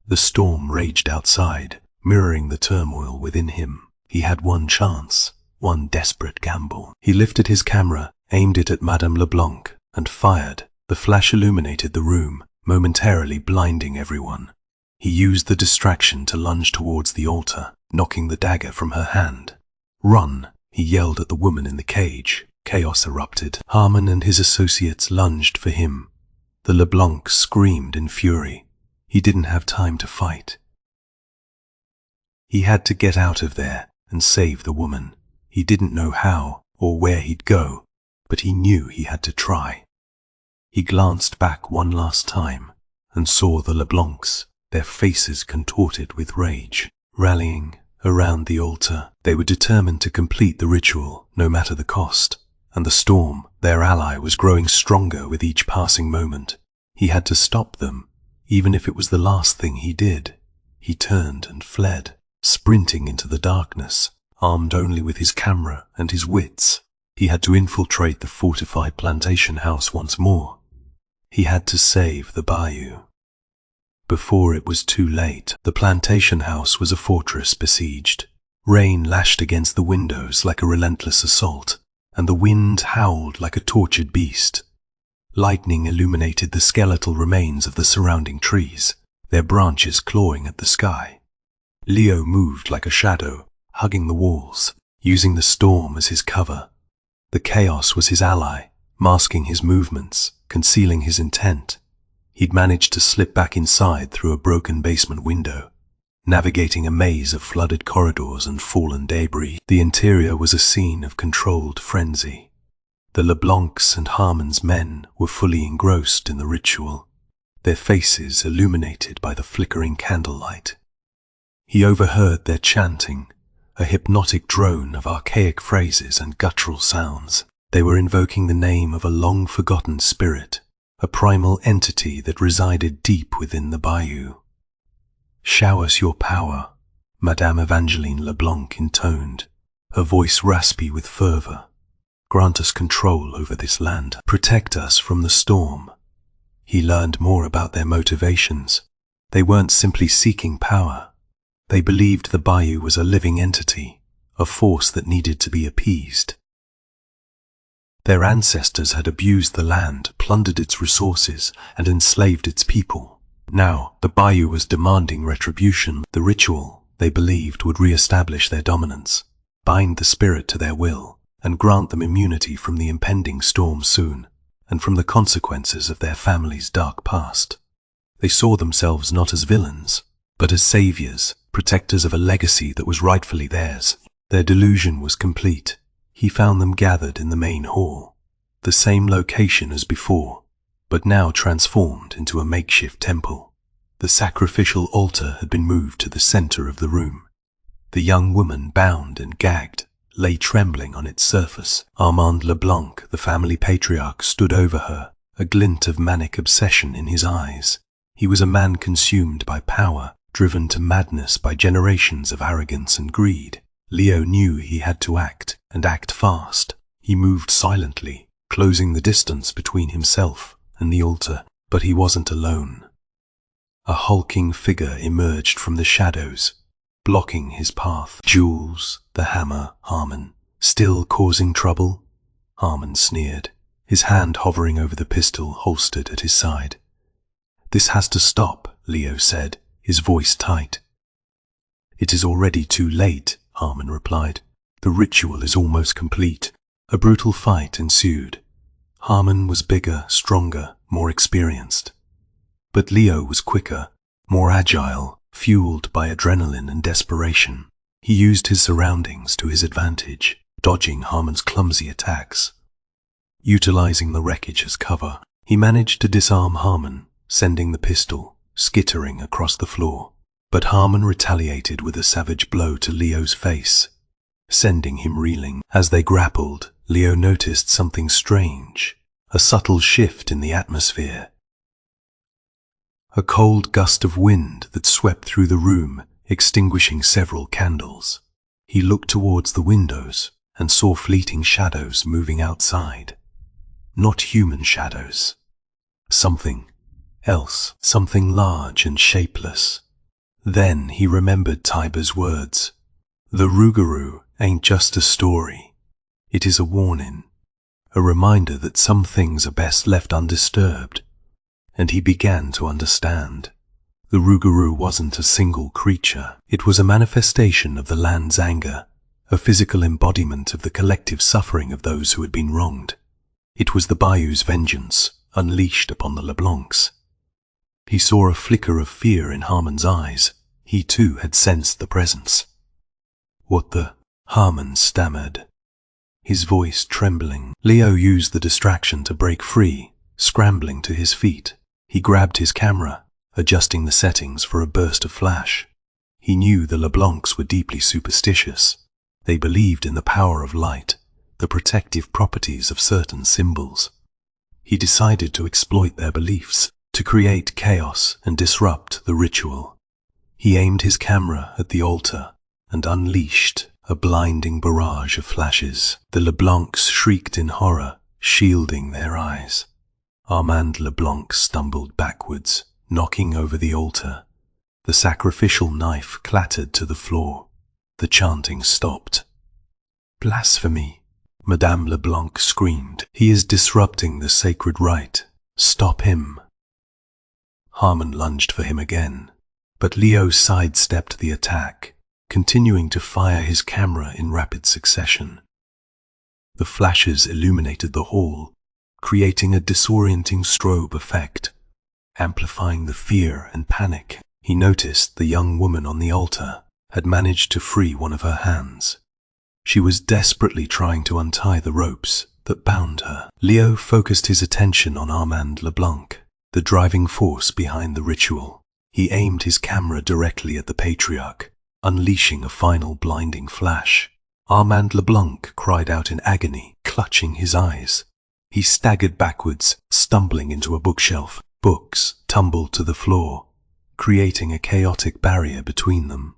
The storm raged outside, mirroring the turmoil within him. He had one chance, one desperate gamble. He lifted his camera, aimed it at Madame LeBlanc, and fired. The flash illuminated the room, momentarily blinding everyone. He used the distraction to lunge towards the altar, knocking the dagger from her hand. "Run!" he yelled at the woman in the cage. Chaos erupted. Harmon and his associates lunged for him. The LeBlancs screamed in fury. He didn't have time to fight. He had to get out of there and save the woman. He didn't know how or where he'd go, but he knew he had to try. He glanced back one last time and saw the LeBlancs, their faces contorted with rage, rallying around the altar. They were determined to complete the ritual, no matter the cost, and the storm, their ally, was growing stronger with each passing moment. He had to stop them, even if it was the last thing he did. He turned and fled, sprinting into the darkness, armed only with his camera and his wits. He had to infiltrate the fortified plantation house once more. He had to save the Bayou. Before it was too late, the plantation house was a fortress besieged. Rain lashed against the windows like a relentless assault, and the wind howled like a tortured beast. Lightning illuminated the skeletal remains of the surrounding trees, their branches clawing at the sky. Leo moved like a shadow, hugging the walls, using the storm as his cover. The chaos was his ally, masking his movements, concealing his intent. He'd managed to slip back inside through a broken basement window, navigating a maze of flooded corridors and fallen debris. The interior was a scene of controlled frenzy. The LeBlancs and Harmon's men were fully engrossed in the ritual, their faces illuminated by the flickering candlelight. He overheard their chanting, a hypnotic drone of archaic phrases and guttural sounds. They were invoking the name of a long-forgotten spirit, a primal entity that resided deep within the Bayou. "Shower us your power," Madame Evangeline LeBlanc intoned, her voice raspy with fervor. "Grant us control over this land. Protect us from the storm." He learned more about their motivations. They weren't simply seeking power. They believed the Bayou was a living entity, a force that needed to be appeased. Their ancestors had abused the land, plundered its resources, and enslaved its people. Now, the Bayou was demanding retribution. The ritual, they believed, would re-establish their dominance, bind the spirit to their will, and grant them immunity from the impending storm soon, and from the consequences of their family's dark past. They saw themselves not as villains, but as saviors, protectors of a legacy that was rightfully theirs. Their delusion was complete. He found them gathered in the main hall, the same location as before, but now transformed into a makeshift temple. The sacrificial altar had been moved to the center of the room. The young woman, bound and gagged, lay trembling on its surface. Armand LeBlanc, the family patriarch, stood over her, a glint of manic obsession in his eyes. He was a man consumed by power, driven to madness by generations of arrogance and greed. Leo knew he had to act, and act fast. He moved silently, closing the distance between himself and the altar, but he wasn't alone. A hulking figure emerged from the shadows, blocking his path. Jules, the hammer, Harmon, still causing trouble? Harmon sneered, his hand hovering over the pistol holstered at his side. This has to stop, Leo said, his voice tight. It is already too late, Harmon replied. The ritual is almost complete. A brutal fight ensued. Harmon was bigger, stronger, more experienced. But Leo was quicker, more agile, fueled by adrenaline and desperation. He used his surroundings to his advantage, dodging Harmon's clumsy attacks. Utilizing the wreckage as cover, he managed to disarm Harmon, sending the pistol skittering across the floor. But Harmon retaliated with a savage blow to Leo's face, sending him reeling. As they grappled, Leo noticed something strange, a subtle shift in the atmosphere. A cold gust of wind that swept through the room, extinguishing several candles. He looked towards the windows and saw fleeting shadows moving outside. Not human shadows. Something else, something large and shapeless. Then he remembered Tiber's words. The Rougarou ain't just a story. It is a warning, a reminder that some things are best left undisturbed. And he began to understand. The Rougarou wasn't a single creature. It was a manifestation of the land's anger, a physical embodiment of the collective suffering of those who had been wronged. It was the Bayou's vengeance, unleashed upon the LeBlancs. He saw a flicker of fear in Harmon's eyes. He too had sensed the presence. What the? Harmon stammered, his voice trembling. Leo used the distraction to break free, scrambling to his feet. He grabbed his camera, adjusting the settings for a burst of flash. He knew the LeBlancs were deeply superstitious. They believed in the power of light, the protective properties of certain symbols. He decided to exploit their beliefs, to create chaos and disrupt the ritual. He aimed his camera at the altar and unleashed a blinding barrage of flashes. The LeBlancs shrieked in horror, shielding their eyes. Armand LeBlanc stumbled backwards, knocking over the altar. The sacrificial knife clattered to the floor. The chanting stopped. Blasphemy! Madame LeBlanc screamed. He is disrupting the sacred rite. Stop him! Harmon lunged for him again, but Leo sidestepped the attack, continuing to fire his camera in rapid succession. The flashes illuminated the hall, creating a disorienting strobe effect, amplifying the fear and panic. He noticed the young woman on the altar had managed to free one of her hands. She was desperately trying to untie the ropes that bound her. Leo focused his attention on Armand LeBlanc, the driving force behind the ritual. He aimed his camera directly at the patriarch, unleashing a final blinding flash. Armand LeBlanc cried out in agony, clutching his eyes. He staggered backwards, stumbling into a bookshelf. Books tumbled to the floor, creating a chaotic barrier between them.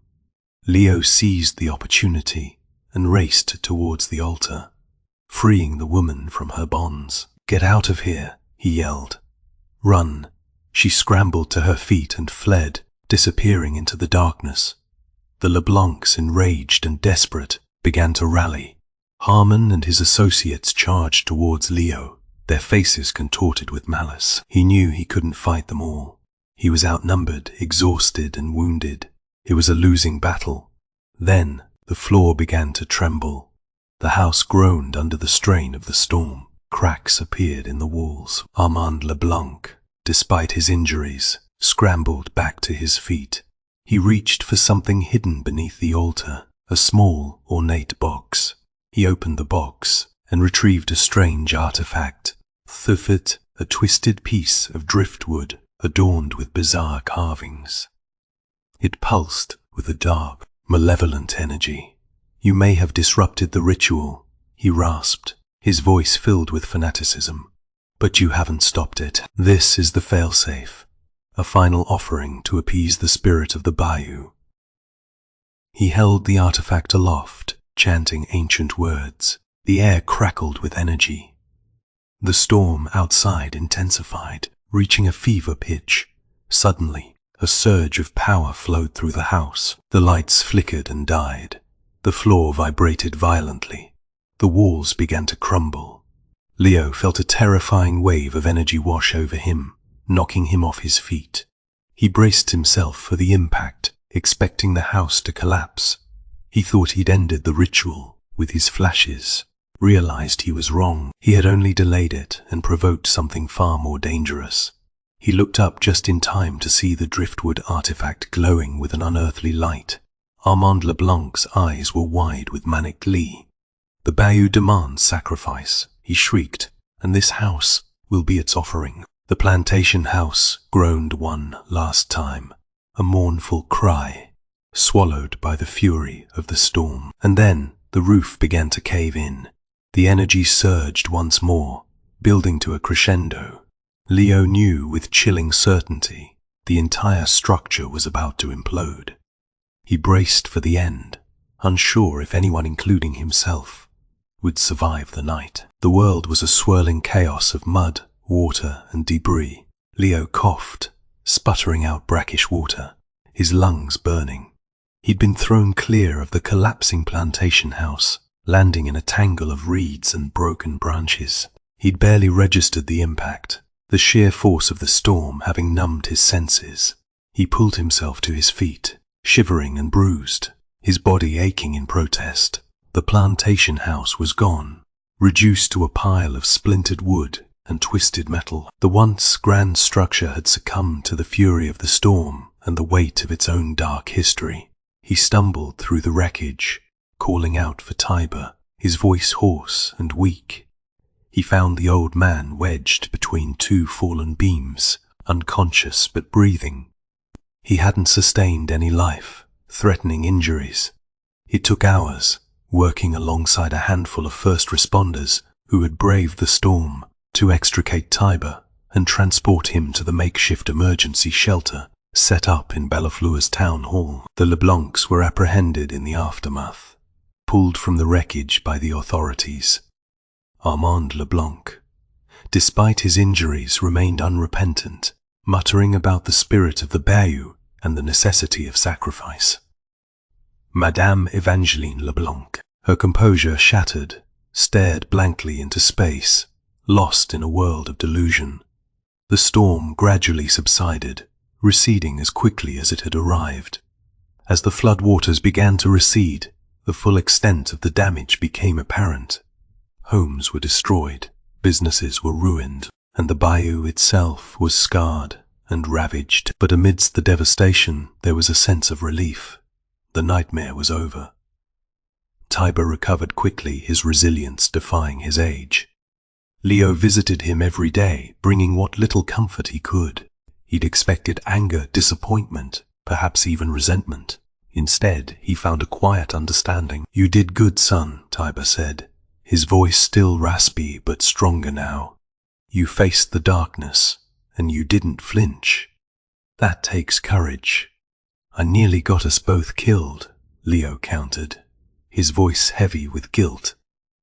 Leo seized the opportunity and raced towards the altar, freeing the woman from her bonds. Get out of here, he yelled. Run! She scrambled to her feet and fled, disappearing into the darkness. The LeBlancs, enraged and desperate, began to rally. Harmon and his associates charged towards Leo, their faces contorted with malice. He knew he couldn't fight them all. He was outnumbered, exhausted and wounded. It was a losing battle. Then the floor began to tremble. The house groaned under the strain of the storm. Cracks appeared in the walls. Armand LeBlanc, despite his injuries, scrambled back to his feet. He reached for something hidden beneath the altar, a small, ornate box. He opened the box and retrieved a strange artifact. Thufit, a twisted piece of driftwood adorned with bizarre carvings. It pulsed with a dark, malevolent energy. You may have disrupted the ritual, he rasped, his voice filled with fanaticism. But you haven't stopped it. This is the failsafe, a final offering to appease the spirit of the Bayou. He held the artifact aloft, chanting ancient words. The air crackled with energy. The storm outside intensified, reaching a fever pitch. Suddenly, A surge of power flowed through the house. The lights flickered and died. The floor vibrated violently. The walls began to crumble. Leo felt a terrifying wave of energy wash over him, knocking him off his feet. He braced himself for the impact, expecting the house to collapse. He thought he'd ended the ritual with his flashes, realized he was wrong. He had only delayed it and provoked something far more dangerous. He looked up just in time to see the driftwood artifact glowing with an unearthly light. Armand Leblanc's eyes were wide with manic glee. "The Bayou demands sacrifice," he shrieked, "and this house will be its offering." The plantation house groaned one last time, a mournful cry, swallowed by the fury of the storm. And then the roof began to cave in. The energy surged once more, building to a crescendo. Leo knew with chilling certainty the entire structure was about to implode. He braced for the end, unsure if anyone, including himself, would survive the night. The world was a swirling chaos of mud, water, and debris. Leo coughed, sputtering out brackish water, his lungs burning. He'd been thrown clear of the collapsing plantation house, landing in a tangle of reeds and broken branches. He'd barely registered the impact, the sheer force of the storm having numbed his senses. He pulled himself to his feet, shivering and bruised, his body aching in protest. The plantation house was gone, reduced to a pile of splintered wood and twisted metal. The once grand structure had succumbed to the fury of the storm and the weight of its own dark history. He stumbled through the wreckage, calling out for Tiber, his voice hoarse and weak. He found the old man wedged between two fallen beams, unconscious but breathing. He hadn't sustained any life-threatening injuries. It took hours, working alongside a handful of first responders who had braved the storm, to extricate Tiber and transport him to the makeshift emergency shelter set up in Bellafleur's town hall. The Leblancs were apprehended in the aftermath, pulled from the wreckage by the authorities. Armand Leblanc, despite his injuries, remained unrepentant, muttering about the spirit of the Bayou and the necessity of sacrifice. Madame Evangeline Leblanc, her composure shattered, stared blankly into space, lost in a world of delusion. The storm gradually subsided, receding as quickly as it had arrived. As the floodwaters began to recede, the full extent of the damage became apparent. Homes were destroyed, businesses were ruined, and the bayou itself was scarred and ravaged. But amidst the devastation, there was a sense of relief. The nightmare was over. Tiber recovered quickly, his resilience defying his age. Leo visited him every day, bringing what little comfort he could. He'd expected anger, disappointment, perhaps even resentment. Instead, he found a quiet understanding. "You did good, son," Tiber said, his voice still raspy but stronger now. "You faced the darkness, and you didn't flinch. That takes courage." "I nearly got us both killed," Leo countered, his voice heavy with guilt.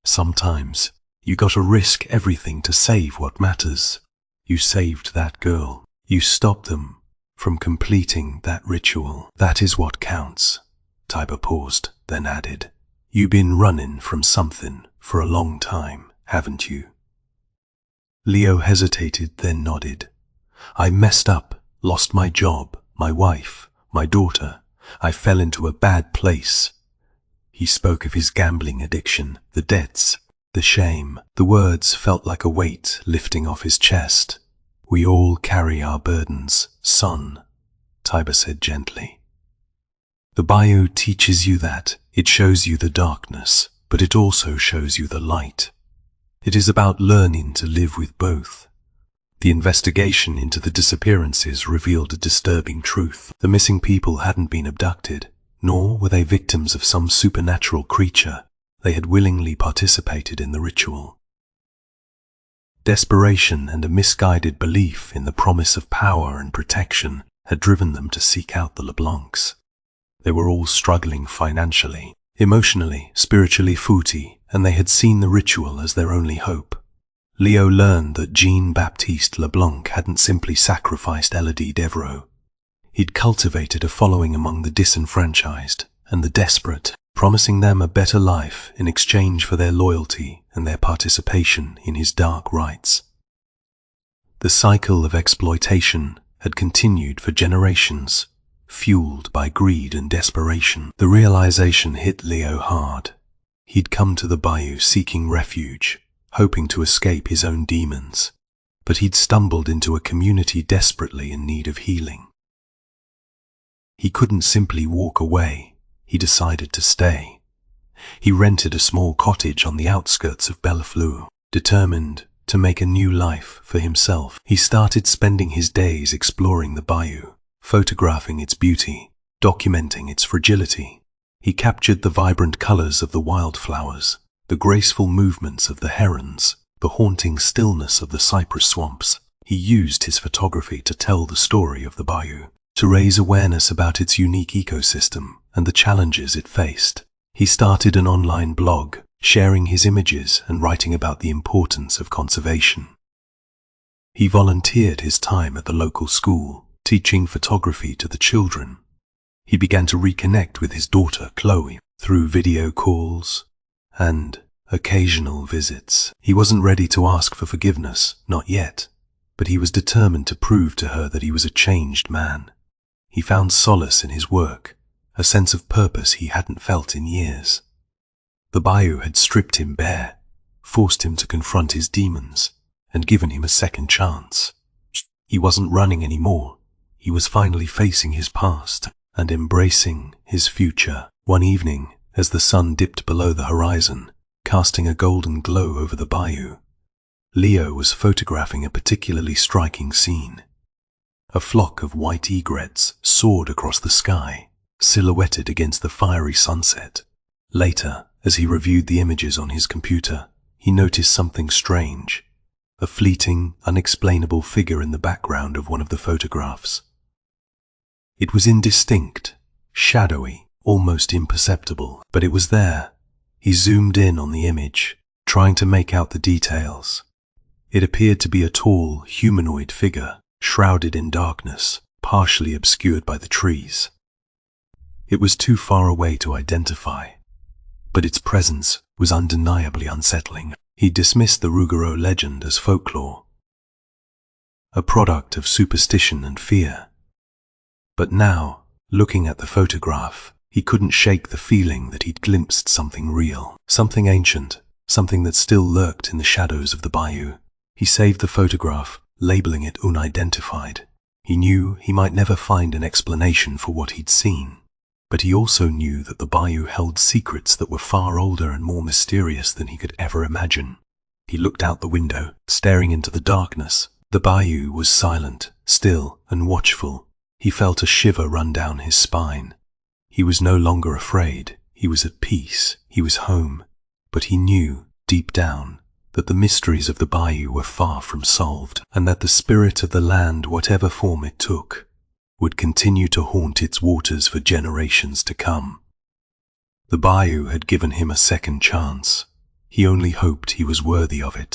"Sometimes you gotta risk everything to save what matters. You saved that girl. You stopped them from completing that ritual. That is what counts." Tiber paused, then added, "You been running from something for a long time, haven't you?" Leo hesitated, then nodded. "I messed up, lost my job, my wife, my daughter. I fell into a bad place." He spoke of his gambling addiction, the debts, the shame. The words felt like a weight lifting off his chest. "We all carry our burdens, son," Tiber said gently. "The bayou teaches you that. It shows you the darkness, but it also shows you the light. It is about learning to live with both." The investigation into the disappearances revealed a disturbing truth. The missing people hadn't been abducted, nor were they victims of some supernatural creature. They had willingly participated in the ritual. Desperation and a misguided belief in the promise of power and protection had driven them to seek out the Leblancs. They were all struggling financially, emotionally, spiritually footy, and they had seen the ritual as their only hope. Leo learned that Jean-Baptiste Leblanc hadn't simply sacrificed Elodie Devereaux. He'd cultivated a following among the disenfranchised and the desperate, promising them a better life in exchange for their loyalty and their participation in his dark rites. The cycle of exploitation had continued for generations, fueled by greed and desperation. The realization hit Leo hard. He'd come to the bayou seeking refuge, hoping to escape his own demons, but he'd stumbled into a community desperately in need of healing. He couldn't simply walk away. He decided to stay. He rented a small cottage on the outskirts of Bellefleur, determined to make a new life for himself. He started spending his days exploring the bayou, photographing its beauty, documenting its fragility. He captured the vibrant colors of the wildflowers, the graceful movements of the herons, the haunting stillness of the cypress swamps. He used his photography to tell the story of the bayou, to raise awareness about its unique ecosystem and the challenges it faced. He started an online blog, sharing his images and writing about the importance of conservation. He volunteered his time at the local school, teaching photography to the children. He began to reconnect with his daughter, Chloe, through video calls and occasional visits. He wasn't ready to ask for forgiveness, not yet, but he was determined to prove to her that he was a changed man. He found solace in his work, a sense of purpose he hadn't felt in years. The bayou had stripped him bare, forced him to confront his demons, and given him a second chance. He wasn't running anymore. He was finally facing his past and embracing his future. One evening, as the sun dipped below the horizon, casting a golden glow over the bayou, Leo was photographing a particularly striking scene. A flock of white egrets soared across the sky, silhouetted against the fiery sunset. Later, as he reviewed the images on his computer, he noticed something strange, a fleeting, unexplainable figure in the background of one of the photographs. It was indistinct, shadowy, almost imperceptible, but it was there. He zoomed in on the image, trying to make out the details. It appeared to be a tall, humanoid figure, shrouded in darkness, partially obscured by the trees. It was too far away to identify, but its presence was undeniably unsettling. He dismissed the Rouguereau legend as folklore, a product of superstition and fear. But now, looking at the photograph, he couldn't shake the feeling that he'd glimpsed something real, something ancient, something that still lurked in the shadows of the bayou. He saved the photograph, labeling it unidentified. He knew he might never find an explanation for what he'd seen, but he also knew that the bayou held secrets that were far older and more mysterious than he could ever imagine. He looked out the window, staring into the darkness. The bayou was silent, still, and watchful. He felt a shiver run down his spine. He was no longer afraid. He was at peace. He was home. But he knew, deep down, that the mysteries of the bayou were far from solved, and that the spirit of the land, whatever form it took, would continue to haunt its waters for generations to come. The bayou had given him a second chance. He only hoped he was worthy of it.